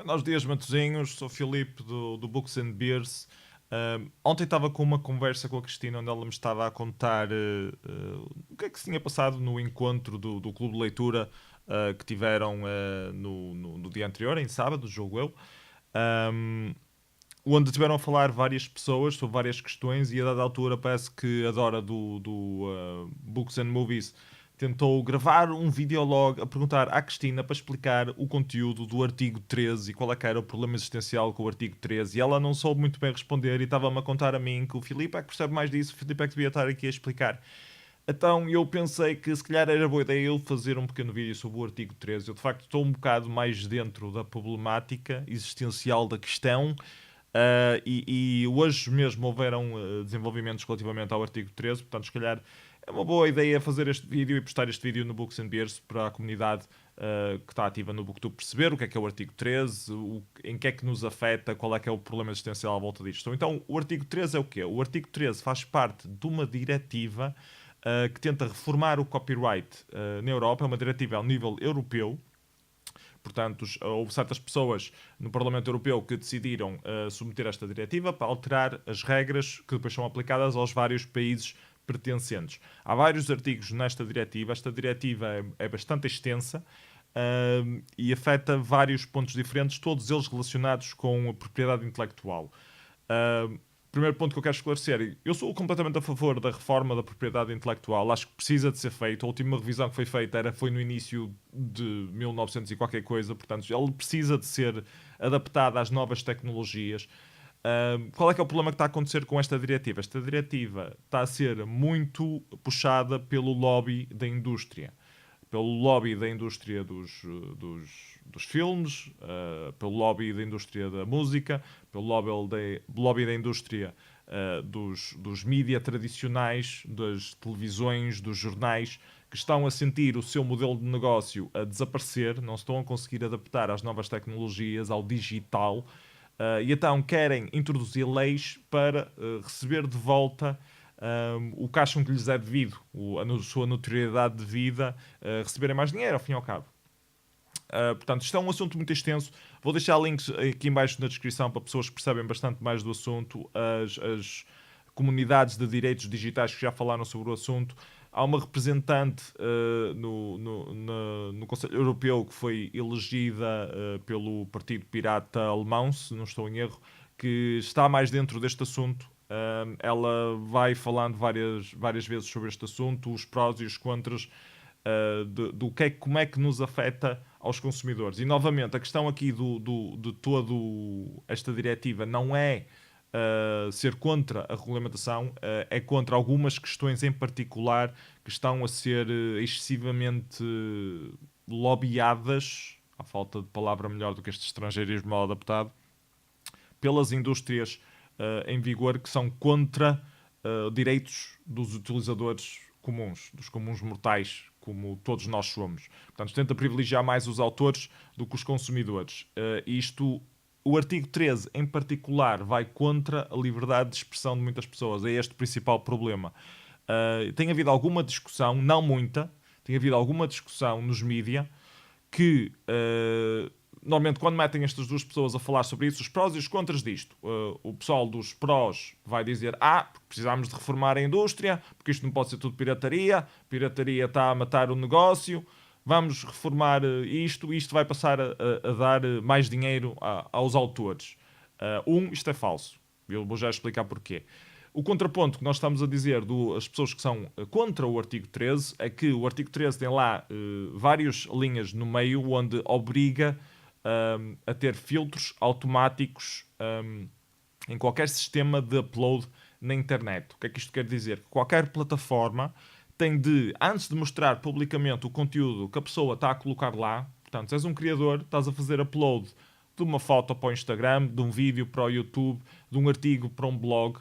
Nós dias Matosinhos, sou Filipe do Books and Beers. Ontem estava com uma conversa com a Cristina onde ela me estava a contar o que é que se tinha passado no encontro do Clube de Leitura que tiveram no dia anterior, em sábado, jogo eu. Um, Onde tiveram a falar várias pessoas sobre várias questões e a dada altura parece que a Dora do Books and Movies tentou gravar um videolog a perguntar à Cristina para explicar o conteúdo do artigo 13 e qual é que era o problema existencial com o artigo 13 e ela não soube muito bem responder e estava-me a contar a mim que o Filipe é que percebe mais disso, o Filipe é que devia estar aqui a explicar. Então eu pensei que se calhar era boa ideia eu fazer um pequeno vídeo sobre o artigo 13. Eu de facto estou um bocado mais dentro da problemática existencial da questão. E hoje mesmo houveram desenvolvimentos relativamente ao artigo 13, portanto, se calhar é uma boa ideia fazer este vídeo e postar este vídeo no Books and Beers para a comunidade que está ativa no Booktube perceber o que é o artigo 13, em que é que nos afeta, qual é que é o problema existencial à volta disto. Então, o artigo 13 é o quê? O artigo 13 faz parte de uma diretiva que tenta reformar o copyright na Europa, é uma diretiva ao nível europeu. Portanto, houve certas pessoas no Parlamento Europeu que decidiram submeter esta diretiva para alterar as regras que depois são aplicadas aos vários países pertencentes. Há vários artigos nesta diretiva. Esta diretiva é bastante extensa e afeta vários pontos diferentes, todos eles relacionados com a propriedade intelectual. Primeiro ponto que eu quero esclarecer, eu sou completamente a favor da reforma da propriedade intelectual, acho que precisa de ser feito. A última revisão que foi feita foi no início de 1900 e qualquer coisa, portanto ele precisa de ser adaptado às novas tecnologias. Qual é que é o problema que está a acontecer com esta diretiva? Esta diretiva está a ser muito puxada pelo lobby da indústria, pelo lobby da indústria dos filmes, pelo lobby da indústria da música, pelo lobby da indústria dos mídia tradicionais, das televisões, dos jornais, que estão a sentir o seu modelo de negócio a desaparecer, não se estão a conseguir adaptar às novas tecnologias, ao digital, e então querem introduzir leis para receber de volta o que acham que lhes é devido, a sua notoriedade de vida, receberem mais dinheiro, ao fim e ao cabo. Portanto, isto é um assunto muito extenso. Vou deixar links aqui em baixo na descrição para pessoas que percebem bastante mais do assunto. As comunidades de direitos digitais que já falaram sobre o assunto. Há uma representante no Conselho Europeu que foi elegida pelo Partido Pirata Alemão, se não estou em erro, que está mais dentro deste assunto. Ela vai falando várias vezes sobre este assunto, os prós e os contras, como é que nos afeta aos consumidores. E novamente, a questão aqui de toda esta diretiva não é ser contra a regulamentação, é contra algumas questões em particular que estão a ser excessivamente lobbiadas, à falta de palavra melhor do que este estrangeirismo mal adaptado, pelas indústrias em vigor que são contra direitos dos utilizadores comuns, dos comuns mortais, como todos nós somos. Portanto, tenta privilegiar mais os autores do que os consumidores. O artigo 13, em particular, vai contra a liberdade de expressão de muitas pessoas. É este o principal problema. Tem havido alguma discussão, não muita, tem havido alguma discussão nos mídia que normalmente quando metem estas duas pessoas a falar sobre isso, os prós e os contras disto, o pessoal dos prós vai dizer porque precisamos de reformar a indústria, porque isto não pode ser tudo pirataria está a matar o negócio, vamos reformar isto vai passar a dar mais dinheiro aos autores. Isto é falso. Eu vou já explicar porquê. O contraponto que nós estamos a dizer das pessoas que são contra o artigo 13 é que o artigo 13 tem lá várias linhas no meio onde obriga a ter filtros automáticos em qualquer sistema de upload na internet. O que é que isto quer dizer? Que qualquer plataforma tem de, antes de mostrar publicamente o conteúdo que a pessoa está a colocar lá, portanto, se és um criador, estás a fazer upload de uma foto para o Instagram, de um vídeo para o YouTube, de um artigo para um blog,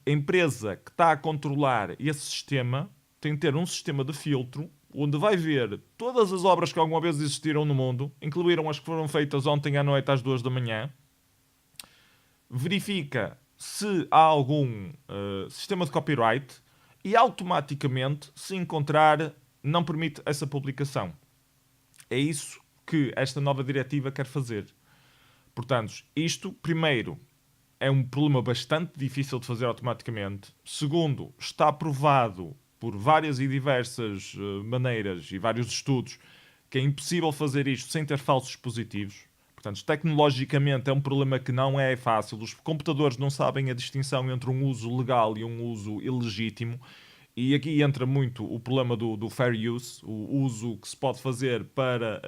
a empresa que está a controlar esse sistema tem de ter um sistema de filtro onde vai ver todas as obras que alguma vez existiram no mundo, incluíram as que foram feitas ontem à noite às 2 da manhã, verifica se há algum sistema de copyright e automaticamente, se encontrar, não permite essa publicação. É isso que esta nova diretiva quer fazer. Portanto, isto, primeiro, é um problema bastante difícil de fazer automaticamente. Segundo, está provado por várias e diversas maneiras e vários estudos que é impossível fazer isto sem ter falsos positivos. Portanto, tecnologicamente é um problema que não é fácil. Os computadores não sabem a distinção entre um uso legal e um uso ilegítimo. E aqui entra muito o problema do fair use, o uso que se pode fazer para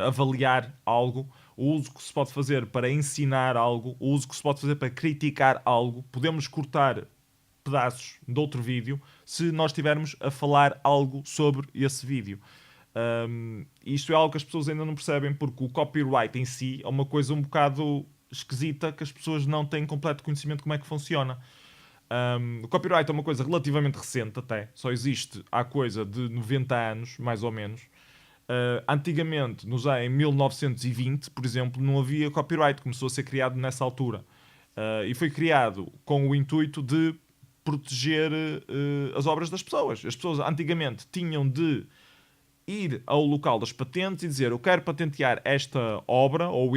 avaliar algo, o uso que se pode fazer para ensinar algo, o uso que se pode fazer para criticar algo. Podemos cortar pedaços de outro vídeo se nós estivermos a falar algo sobre esse vídeo. Isto é algo que as pessoas ainda não percebem, porque o copyright em si é uma coisa um bocado esquisita que as pessoas não têm completo conhecimento de como é que funciona. O copyright é uma coisa relativamente recente até, só existe há coisa de 90 anos, mais ou menos. Antigamente, em 1920, por exemplo, não havia copyright, começou a ser criado nessa altura. E foi criado com o intuito de proteger as obras das pessoas. As pessoas antigamente tinham de ir ao local das patentes e dizer: eu quero patentear esta obra, ou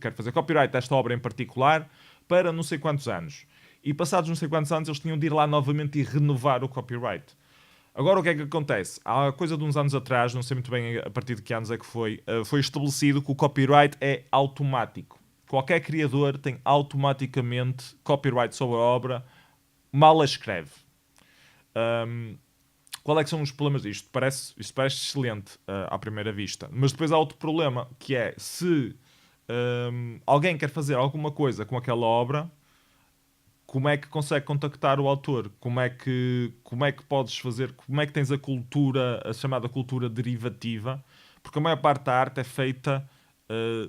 quero fazer copyright desta obra em particular para não sei quantos anos. E passados não sei quantos anos eles tinham de ir lá novamente e renovar o copyright. Agora o que é que acontece? Há coisa de uns anos atrás, não sei muito bem a partir de que anos é que foi estabelecido que o copyright é automático. Qualquer criador tem automaticamente copyright sobre a obra, mal a escreve. Qual é que são os problemas disto? Isto parece excelente à primeira vista. Mas depois há outro problema, que é se alguém quer fazer alguma coisa com aquela obra, como é que consegue contactar o autor? Como é que podes fazer? Como é que tens a chamada cultura derivativa? Porque a maior parte da arte é feita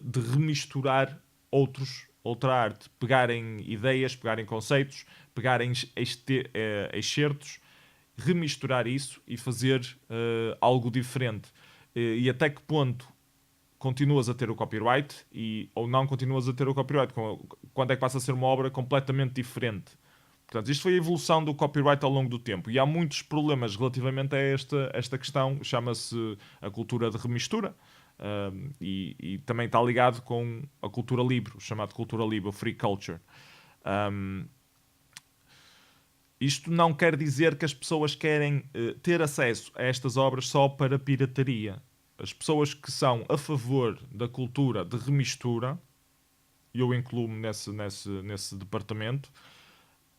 de remisturar outra arte. Pegarem ideias, pegarem conceitos, pegarem excertos, remisturar isso e fazer algo diferente. E até que ponto continuas a ter o copyright ou não continuas a ter o copyright? Quando é que passa a ser uma obra completamente diferente? Portanto, isto foi a evolução do copyright ao longo do tempo. E há muitos problemas relativamente a esta questão. Chama-se a cultura de remistura. E também está ligado com a cultura livre, o chamado cultura livre, o free culture. Isto não quer dizer que as pessoas querem ter acesso a estas obras só para pirataria. As pessoas que são a favor da cultura de remistura, e eu incluo-me nesse departamento,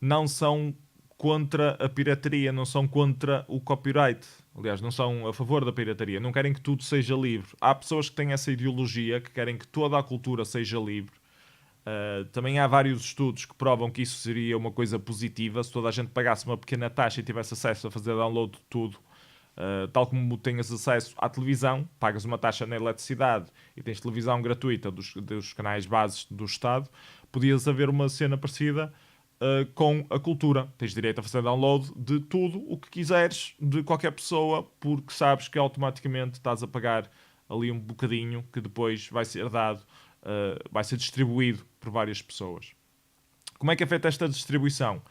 não são contra a pirataria, não são contra o copyright. Aliás, não são a favor da pirataria, não querem que tudo seja livre. Há pessoas que têm essa ideologia, que querem que toda a cultura seja livre. Também há vários estudos que provam que isso seria uma coisa positiva se toda a gente pagasse uma pequena taxa e tivesse acesso a fazer download de tudo. Tal como tens acesso à televisão, pagas uma taxa na eletricidade e tens televisão gratuita dos canais bases do Estado, podias haver uma cena parecida com a cultura. Tens direito a fazer download de tudo o que quiseres, de qualquer pessoa, porque sabes que automaticamente estás a pagar ali um bocadinho que depois vai ser dado, vai ser distribuído por várias pessoas. Como é que é feita esta distribuição?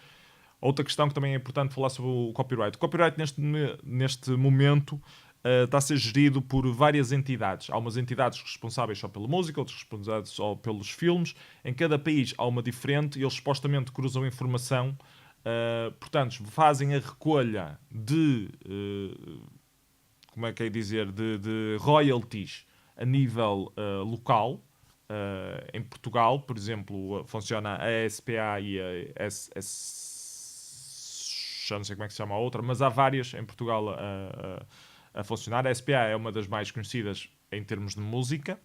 Outra questão que também é importante falar sobre o copyright. O copyright neste momento está a ser gerido por várias entidades. Há umas entidades responsáveis só pela música, outras responsáveis só pelos filmes. Em cada país há uma diferente e eles supostamente cruzam informação. Portanto, fazem a recolha de como é que é dizer, de royalties a nível local. Em Portugal, por exemplo, funciona a SPA e a já não sei como é que se chama a outra, mas há várias em Portugal a funcionar. A SPA é uma das mais conhecidas em termos de música.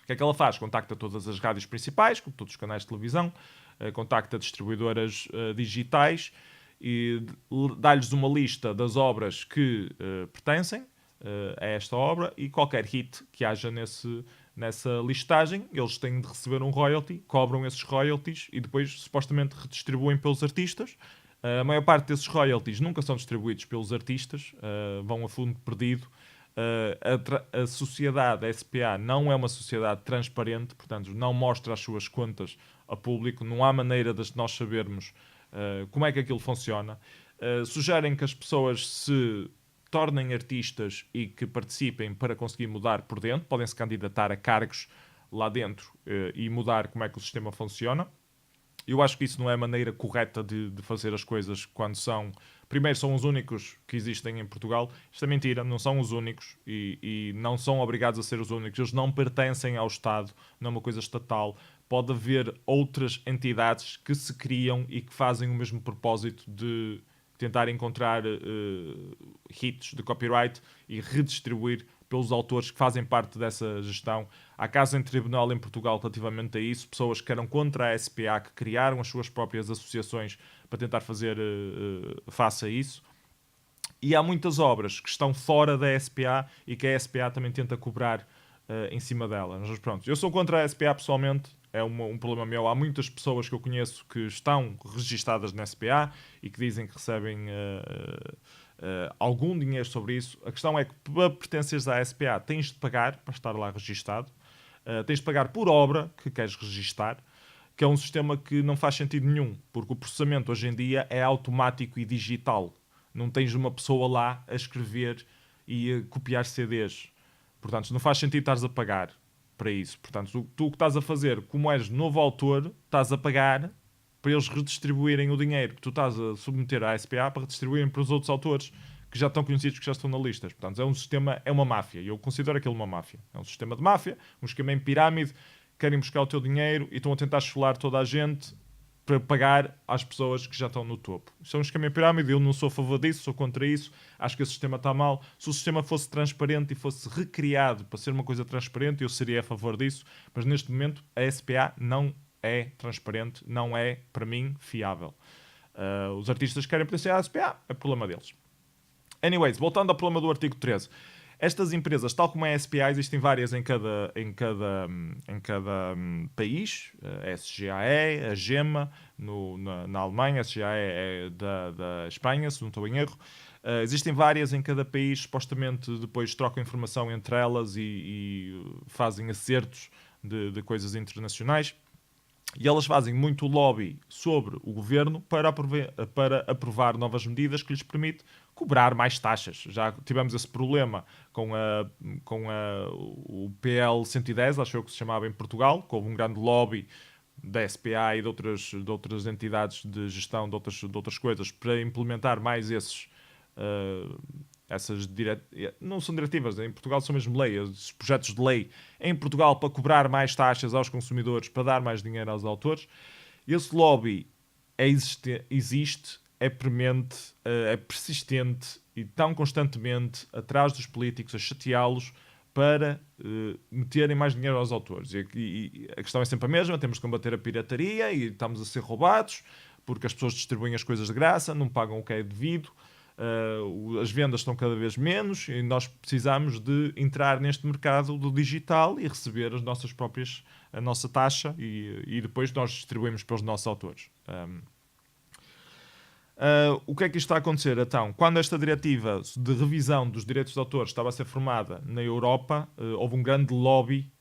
O que é que ela faz? Contacta todas as rádios principais, com todos os canais de televisão, contacta distribuidoras digitais e dá-lhes uma lista das obras que pertencem a esta obra e qualquer hit que haja nessa listagem, eles têm de receber um royalty, cobram esses royalties e depois supostamente redistribuem pelos artistas. A maior parte desses royalties nunca são distribuídos pelos artistas, vão a fundo perdido. A sociedade, a SPA, não é uma sociedade transparente, portanto não mostra as suas contas a público, não há maneira de nós sabermos como é que aquilo funciona. Sugerem que as pessoas se tornem artistas e que participem para conseguir mudar por dentro, podem se candidatar a cargos lá dentro e mudar como é que o sistema funciona. Eu acho que isso não é a maneira correta de fazer as coisas quando são... Primeiro, são os únicos que existem em Portugal. Isto é mentira, não são os únicos e não são obrigados a ser os únicos. Eles não pertencem ao Estado, não é uma coisa estatal. Pode haver outras entidades que se criam e que fazem o mesmo propósito de tentar encontrar hits de copyright e redistribuir pelos autores que fazem parte dessa gestão. Há casos em tribunal em Portugal relativamente a isso, pessoas que eram contra a SPA, que criaram as suas próprias associações para tentar fazer face a isso. E há muitas obras que estão fora da SPA e que a SPA também tenta cobrar em cima dela. Mas pronto, eu sou contra a SPA pessoalmente, é um problema meu. Há muitas pessoas que eu conheço que estão registadas na SPA e que dizem que recebem algum dinheiro sobre isso. A questão é que para pertenceres à SPA tens de pagar para estar lá registado. Tens de pagar por obra que queres registar, que é um sistema que não faz sentido nenhum, porque o processamento hoje em dia é automático e digital. Não tens uma pessoa lá a escrever e a copiar CDs. Portanto, não faz sentido estares a pagar para isso. Portanto, tu o que estás a fazer, como és novo autor, estás a pagar para eles redistribuírem o dinheiro que tu estás a submeter à SPA para redistribuírem para os outros autores que já estão conhecidos, que já estão na lista. Portanto, é um sistema, é uma máfia. Eu considero aquilo uma máfia. É um sistema de máfia, um esquema em pirâmide, querem buscar o teu dinheiro e estão a tentar esfolar toda a gente para pagar às pessoas que já estão no topo. Isso é um esquema em pirâmide, eu não sou a favor disso, sou contra isso, acho que esse sistema está mal. Se o sistema fosse transparente e fosse recriado para ser uma coisa transparente, eu seria a favor disso, mas neste momento a SPA não é transparente, não é, para mim, fiável. Os artistas que querem pertencer à SPA, é problema deles. Anyways, voltando ao problema do artigo 13. Estas empresas, tal como a SPA, existem várias em cada país. A SGAE, a GEMA, na Alemanha, a SGAE é da Espanha, se não estou em erro. Existem várias em cada país, supostamente depois trocam informação entre elas e fazem acertos de coisas internacionais. E elas fazem muito lobby sobre o governo para aprovar novas medidas que lhes permite cobrar mais taxas. Já tivemos esse problema com o PL 110, acho eu que se chamava em Portugal, que houve um grande lobby da SPA e de outras entidades de gestão de outras coisas para implementar mais essas não são diretivas, em Portugal são mesmo leis, esses projetos de lei em Portugal para cobrar mais taxas aos consumidores, para dar mais dinheiro aos autores. Esse lobby existe, é premente, é persistente e tão constantemente atrás dos políticos a chateá-los para meterem mais dinheiro aos autores. E a questão é sempre a mesma, temos de combater a pirataria e estamos a ser roubados porque as pessoas distribuem as coisas de graça, não pagam o que é devido. As vendas estão cada vez menos e nós precisamos de entrar neste mercado do digital e receber a nossa taxa e depois nós distribuímos para os nossos autores. O que é que isto está a acontecer? Então, quando esta diretiva de revisão dos direitos de autor estava a ser formada na Europa, houve um grande lobby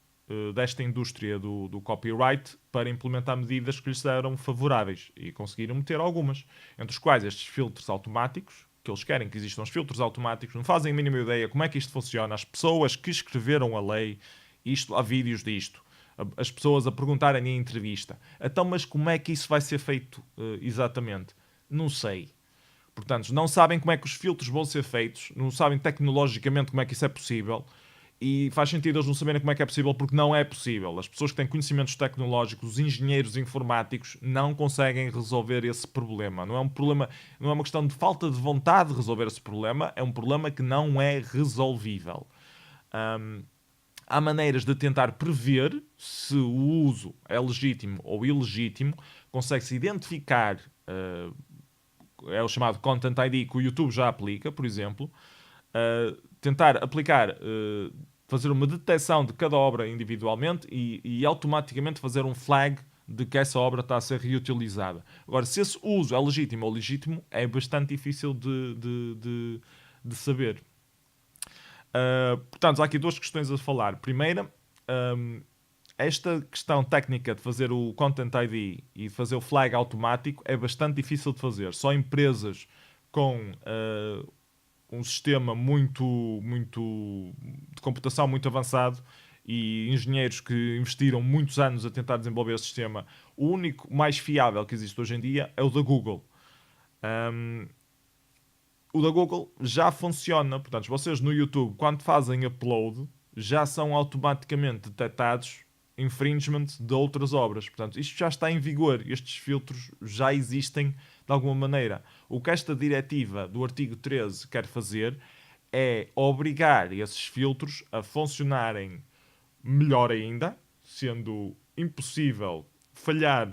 desta indústria do copyright para implementar medidas que lhes eram favoráveis e conseguiram meter algumas, entre os quais estes filtros automáticos, que eles querem que existam os filtros automáticos, não fazem a mínima ideia como é que isto funciona. As pessoas que escreveram a lei, há vídeos disto, as pessoas a perguntarem em entrevista, então, mas como é que isso vai ser feito exatamente? Não sei. Portanto, não sabem como é que os filtros vão ser feitos, não sabem tecnologicamente como é que isso é possível. E faz sentido eles não saberem como é que é possível, porque não é possível. As pessoas que têm conhecimentos tecnológicos, os engenheiros informáticos, não conseguem resolver esse problema. Não é um problema, não é uma questão de falta de vontade de resolver esse problema, é um problema que não é resolvível. Há maneiras de tentar prever se o uso é legítimo ou ilegítimo, consegue-se identificar, é o chamado Content ID que o YouTube já aplica, por exemplo, tentar aplicar, fazer uma detecção de cada obra individualmente e automaticamente fazer um flag de que essa obra está a ser reutilizada. Agora, se esse uso é legítimo ou ilegítimo, é bastante difícil de saber. Portanto, há aqui duas questões a falar. Primeira, esta questão técnica de fazer o Content ID e fazer o flag automático é bastante difícil de fazer. Só empresas com um sistema de computação muito avançado e engenheiros que investiram muitos anos a tentar desenvolver esse sistema. O único mais fiável que existe hoje em dia é o da Google. Um, o da Google já funciona, portanto, vocês no YouTube, quando fazem upload, já são automaticamente detectados infringement de outras obras. Portanto, isto já está em vigor, estes filtros já existem de alguma maneira. O que esta diretiva do artigo 13 quer fazer é obrigar esses filtros a funcionarem melhor ainda, sendo impossível falhar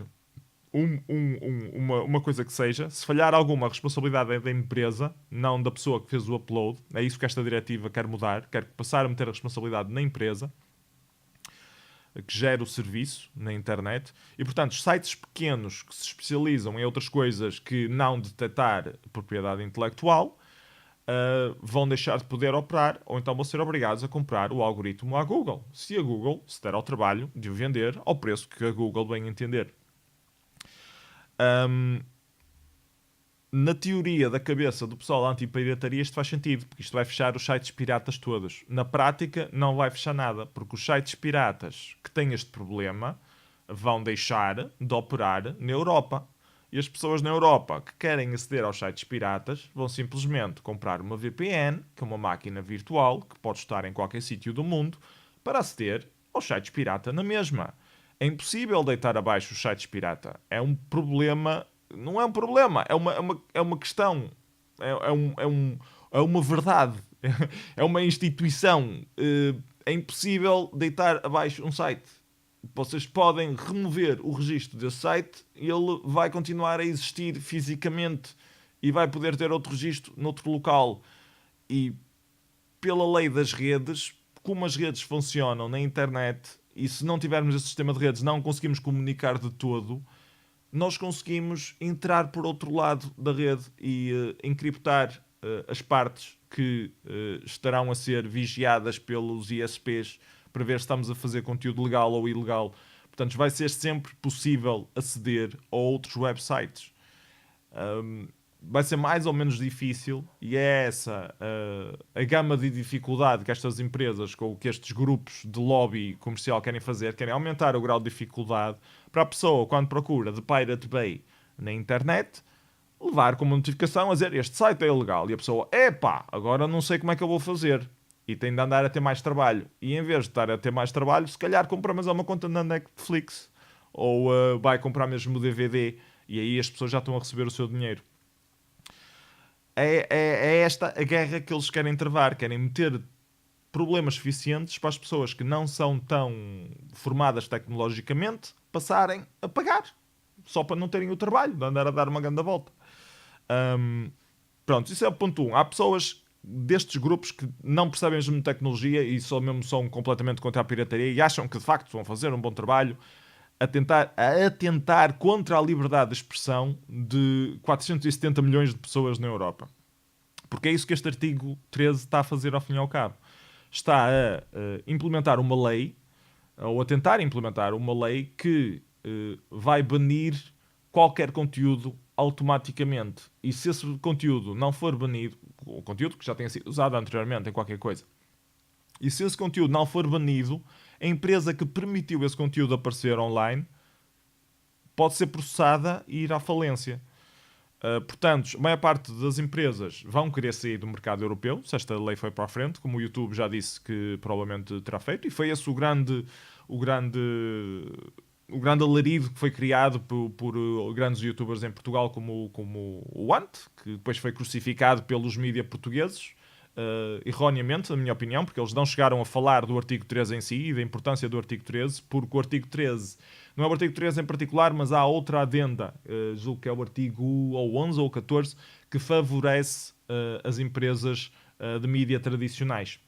uma coisa que seja. Se falhar alguma, a responsabilidade é da empresa, não da pessoa que fez o upload. É isso que esta diretiva quer mudar. Quer passar a meter a responsabilidade na empresa que gera o serviço na internet. E, portanto, sites pequenos que se especializam em outras coisas que não detectar propriedade intelectual vão deixar de poder operar, ou então vão ser obrigados a comprar o algoritmo à Google. Se a Google se der ao trabalho de o vender ao preço que a Google bem entender. Na teoria da cabeça do pessoal anti-pirataria isto faz sentido, porque isto vai fechar os sites piratas todos. Na prática não vai fechar nada, porque os sites piratas que têm este problema vão deixar de operar na Europa. E as pessoas na Europa que querem aceder aos sites piratas vão simplesmente comprar uma VPN, que é uma máquina virtual, que pode estar em qualquer sítio do mundo, para aceder aos sites pirata na mesma. É impossível deitar abaixo os sites pirata. É um problema. Não é um problema, é uma questão. É uma verdade. É uma instituição. É impossível deitar abaixo um site. Vocês podem remover o registro desse site e ele vai continuar a existir fisicamente e vai poder ter outro registro noutro local. E pela lei das redes, como as redes funcionam na internet, e se não tivermos esse sistema de redes não conseguimos comunicar de todo, nós conseguimos entrar por outro lado da rede e encriptar as partes que estarão a ser vigiadas pelos ISPs para ver se estamos a fazer conteúdo legal ou ilegal. Portanto, vai ser sempre possível aceder a outros websites. Vai ser mais ou menos difícil e é essa a gama de dificuldade que estas empresas, com que estes grupos de lobby comercial querem fazer, querem aumentar o grau de dificuldade para a pessoa, quando procura de Pirate Bay na internet, levar com uma notificação a dizer este site é ilegal e a pessoa, epá, agora não sei como é que eu vou fazer e tem de andar a ter mais trabalho e em vez de estar a ter mais trabalho, se calhar compra mais uma conta na Netflix ou vai comprar mesmo o DVD e aí as pessoas já estão a receber o seu dinheiro. É esta a guerra que eles querem travar. Querem meter problemas suficientes para as pessoas que não são tão formadas tecnologicamente passarem a pagar. Só para não terem o trabalho de andar a dar uma grande volta. Pronto, isso é o ponto 1. Há pessoas destes grupos que não percebem mesmo de tecnologia e só mesmo são completamente contra a pirataria e acham que de facto vão fazer um bom trabalho a atentar contra a liberdade de expressão de 470 milhões de pessoas na Europa. Porque é isso que este artigo 13 está a fazer ao fim e ao cabo. Está a implementar uma lei, ou a tentar implementar uma lei que vai banir qualquer conteúdo automaticamente. E se esse conteúdo não for banido, o conteúdo que já tenha sido usado anteriormente em qualquer coisa, e se esse conteúdo não for banido, a empresa que permitiu esse conteúdo aparecer online pode ser processada e ir à falência. Portanto, a maior parte das empresas vão querer sair do mercado europeu, se esta lei foi para a frente, como o YouTube já disse que provavelmente terá feito, e foi esse o grande alarido que foi criado por grandes youtubers em Portugal, como o Ant, que depois foi crucificado pelos mídias portugueses, erroneamente, na minha opinião, porque eles não chegaram a falar do artigo 13 em si e da importância do artigo 13, porque o artigo 13 não é o artigo 13 em particular, mas há outra adenda, julgo que é o artigo ou 11 ou 14, que favorece as empresas de mídia tradicionais.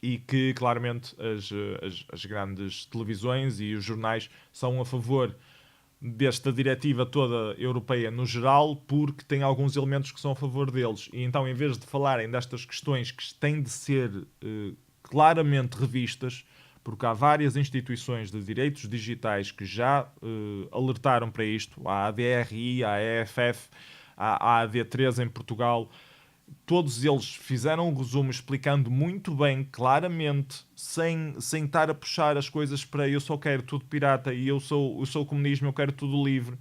E que, claramente, as grandes televisões e os jornais são a favor desta diretiva toda europeia no geral, porque tem alguns elementos que são a favor deles. E então, em vez de falarem destas questões que têm de ser claramente revistas, porque há várias instituições de direitos digitais que já alertaram para isto, a ADRI, a EFF, a AD3 em Portugal, todos eles fizeram um resumo explicando muito bem, claramente, sem estar a puxar as coisas para eu só quero tudo pirata e eu sou o comunismo, eu quero tudo livre.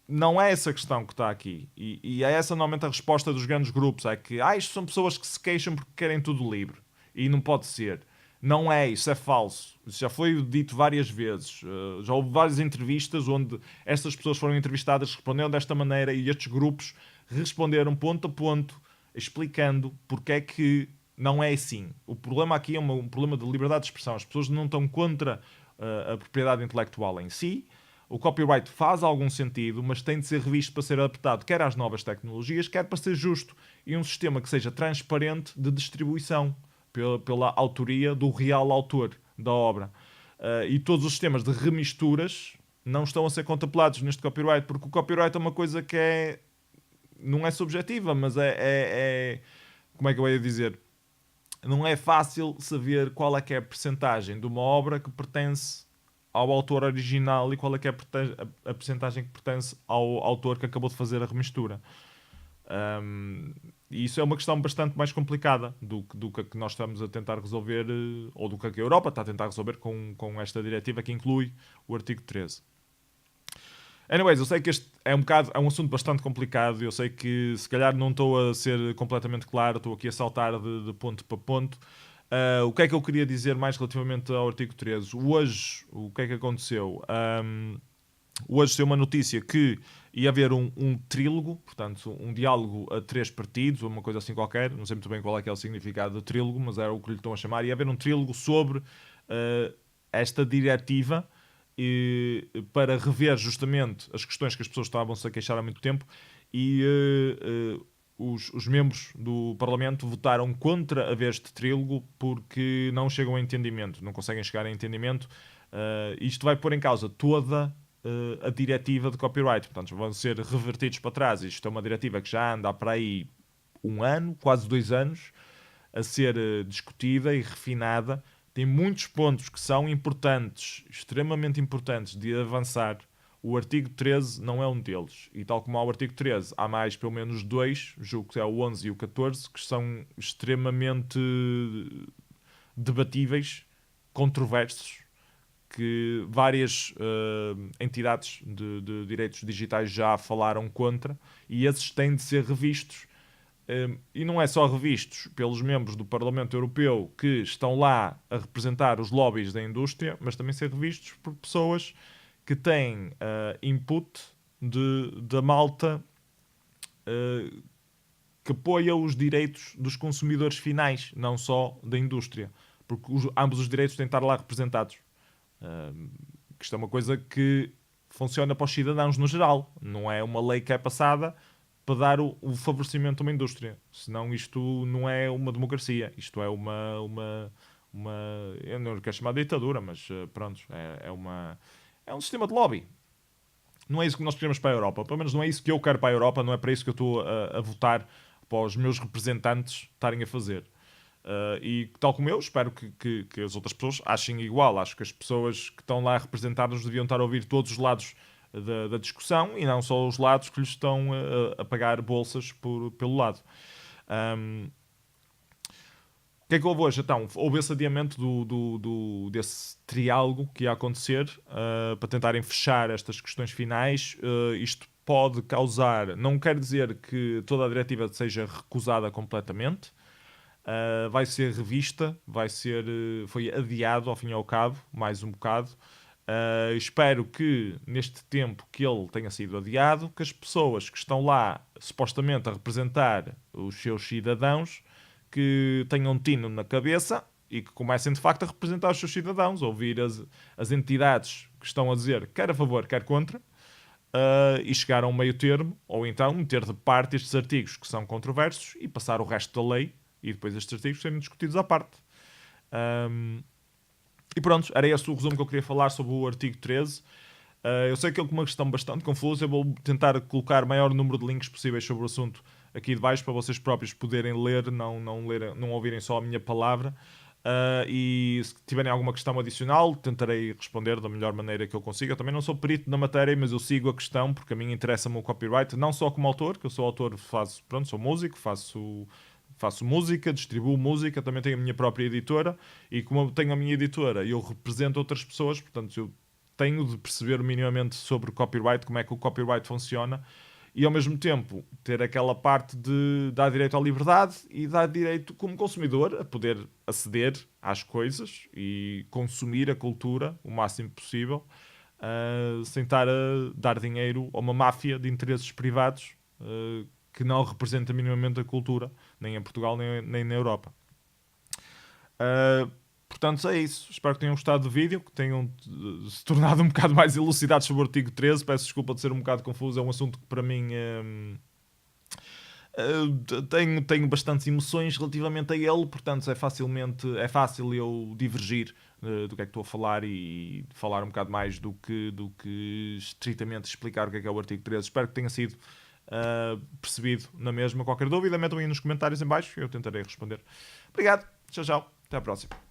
Não é essa a questão que está aqui. E é essa normalmente a resposta dos grandes grupos. É que isto são pessoas que se queixam porque querem tudo livre. E não pode ser. Não é, isso é falso. Isso já foi dito várias vezes. Já houve várias entrevistas onde estas pessoas foram entrevistadas, responderam desta maneira e estes grupos responderam ponto a ponto, explicando porque é que não é assim. O problema aqui é um problema de liberdade de expressão. As pessoas não estão contra a propriedade intelectual em si. O copyright faz algum sentido, mas tem de ser revisto para ser adaptado quer às novas tecnologias, quer para ser justo e um sistema que seja transparente de distribuição pela autoria do real autor da obra. E todos os sistemas de remisturas não estão a ser contemplados neste copyright, porque o copyright é uma coisa que não é subjetiva, mas como é que eu ia dizer? Não é fácil saber qual é que é a percentagem de uma obra que pertence ao autor original e qual é que é a percentagem que pertence ao autor que acabou de fazer a remistura. E isso é uma questão bastante mais complicada do que nós estamos a tentar resolver, ou do que a Europa está a tentar resolver com esta diretiva que inclui o artigo 13. Anyways, eu sei que este é um assunto bastante complicado. Eu sei que se calhar não estou a ser completamente claro, estou aqui a saltar de ponto para ponto. O que é que eu queria dizer mais relativamente ao artigo 13? Hoje, o que é que aconteceu? Hoje saiu uma notícia que ia haver um trílogo, portanto, um diálogo a 3 partidos, ou uma coisa assim qualquer. Não sei muito bem qual é que é o significado do trílogo, mas era o que lhe estão a chamar. Ia haver um trílogo sobre esta diretiva para rever justamente as questões que as pessoas estavam-se a queixar há muito tempo e os membros do Parlamento votaram contra haver este trílogo porque não chegam a entendimento, não conseguem chegar a entendimento. Isto vai pôr em causa toda a diretiva de copyright, portanto vão ser revertidos para trás. Isto é uma diretiva que já anda para aí 1 ano, quase 2 anos, a ser discutida e refinada. Tem muitos pontos que são importantes, extremamente importantes de avançar. O artigo 13 não é um deles. E tal como há o artigo 13, há mais pelo menos 2, julgo que é o 11 e o 14, que são extremamente debatíveis, controversos, que várias entidades de direitos digitais já falaram contra, e esses têm de ser revistos. E não é só revistos pelos membros do Parlamento Europeu que estão lá a representar os lobbies da indústria, mas também ser revistos por pessoas que têm input da malta que apoia os direitos dos consumidores finais, não só da indústria, porque ambos os direitos têm de estar lá representados. Que isto é uma coisa que funciona para os cidadãos no geral, não é uma lei que é passada para dar o favorecimento a uma indústria, senão isto não é uma democracia, isto é uma eu não quero chamar de ditadura, mas pronto, é um sistema de lobby. Não é isso que nós queremos para a Europa, pelo menos não é isso que eu quero para a Europa, não é para isso que eu estou a votar para os meus representantes estarem a fazer. E tal como eu, espero que as outras pessoas achem igual. Acho que as pessoas que estão lá representadas deviam estar a ouvir todos os lados da discussão e não só os lados que lhes estão a pagar bolsas pelo lado. O que é que houve hoje? Então, houve esse adiamento desse triálogo que ia acontecer para tentarem fechar estas questões finais. Isto pode causar... Não quer dizer que toda a diretiva seja recusada completamente. Vai ser revista, foi adiado ao fim e ao cabo, mais um bocado. Espero que neste tempo que ele tenha sido adiado, que as pessoas que estão lá supostamente a representar os seus cidadãos que tenham tino na cabeça e que comecem de facto a representar os seus cidadãos, ouvir as entidades que estão a dizer quer a favor, quer contra, e chegar a um meio termo, ou então meter de parte estes artigos que são controversos e passar o resto da lei e depois estes artigos serem discutidos à parte. E pronto, era esse o resumo que eu queria falar sobre o artigo 13. Eu sei que é uma questão bastante confusa, eu vou tentar colocar o maior número de links possíveis sobre o assunto aqui de baixo para vocês próprios poderem ler, não ouvirem só a minha palavra. E se tiverem alguma questão adicional, tentarei responder da melhor maneira que eu consiga. Eu também não sou perito na matéria, mas eu sigo a questão porque a mim interessa-me o copyright, não só como autor, que eu sou autor, sou músico, faço música, distribuo música, também tenho a minha própria editora, e como eu tenho a minha editora, eu represento outras pessoas, portanto eu tenho de perceber minimamente sobre o copyright, como é que o copyright funciona, e ao mesmo tempo ter aquela parte de dar direito à liberdade e dar direito como consumidor a poder aceder às coisas e consumir a cultura o máximo possível, sem estar a dar dinheiro a uma máfia de interesses privados que não representa minimamente a cultura, nem em Portugal nem na Europa. Portanto, é isso. Espero que tenham gostado do vídeo, que tenham se tornado um bocado mais elucidados sobre o artigo 13. Peço desculpa de ser um bocado confuso, é um assunto que para mim tenho bastantes emoções relativamente a ele, portanto é fácil eu divergir do que é que estou a falar e falar um bocado mais do que estritamente explicar o que é o artigo 13. Espero que tenha sido percebido na mesma. Qualquer dúvida, metam aí nos comentários em baixo e eu tentarei responder. Obrigado, tchau, tchau, até à próxima.